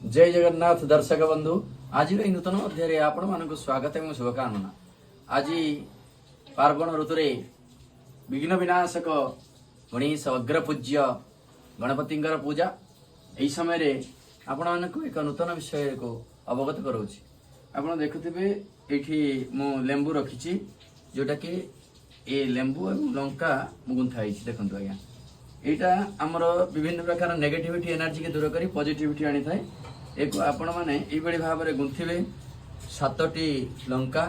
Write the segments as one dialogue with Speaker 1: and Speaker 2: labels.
Speaker 1: जय जगन्नाथ दर्शक बंधु आज नूतन अध्याय आपण मान स्वागत एवं शुभकामना। आज पार्वण ऋतु विघ्न विनाशक गणेश अग्रपूज्य गणपति पूजा यही समय आपण मानक एक नूतन विषय को अवगत कराऊँ। आप देखुवे ये मु लेंबू रखी जोटा कि ये लेंबू और लंका गुंथा देखते आज्ञा यहाँ आमर विभिन्न प्रकार नेगेटिविटी एनर्जी के दूर कर पॉजिटिविटी आनी थाए। एक आपण मैंने ये भाव में गुंथे 7टी लंका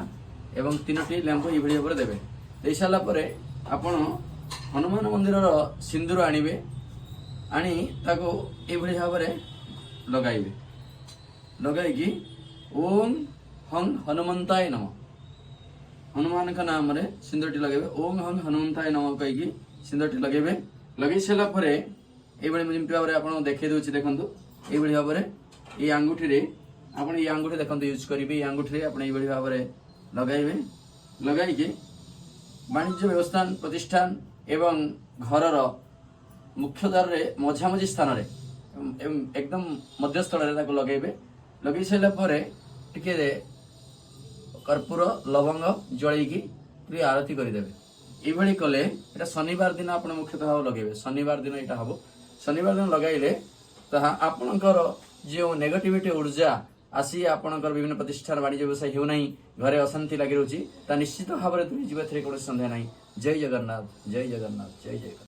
Speaker 1: एवं 3टी लेंबू ये भाव में देवे। दे सारापर आपण हनुमान मंदिर सिंदूर आणवे आनी ताको ये भाव में लगाइबे लगाई ओम हंग हनुमंताय नमः हनुमान का नाम रे सिंदूरटी लगेबे। ओम हंग हनुमंताय नमः कहीकि सिंदूरटी लगेबे। लगे सारा पर ये जमी भाव में आपको देखी दूसरी देखो ये भाव में ये आंगुठी रे आपन ये आंगुठी देखो यूज करेंगे। ये आंगुठी आप भाव में लगाइबे लगाई वाणिज्य व्यवस्थान प्रतिष्ठान एवं घर मुख्य द्वार रे मझामझी स्थान रे एकदम मध्यस्थल लगेबे। लगे सारापर टिके कर्पूर लवंग जलैकी प्रिय आरती करदेवे। ये कले ये शनिवार दिन आप मुख्यतः भाव लगे। शनिवार दिन यहाँ हम शनिवार दिन लगाइले आपणकर जो नेगेटिविटी ऊर्जा आसी आपणकर विभिन्न प्रतिष्ठान वाणिज्य व्यवसाय होना घरे अशांति लगी रही निश्चित भाव में दूरी जीव कौन सन्देह ना। जय जगन्नाथ जय जगन्नाथ जय जगन्नाथ।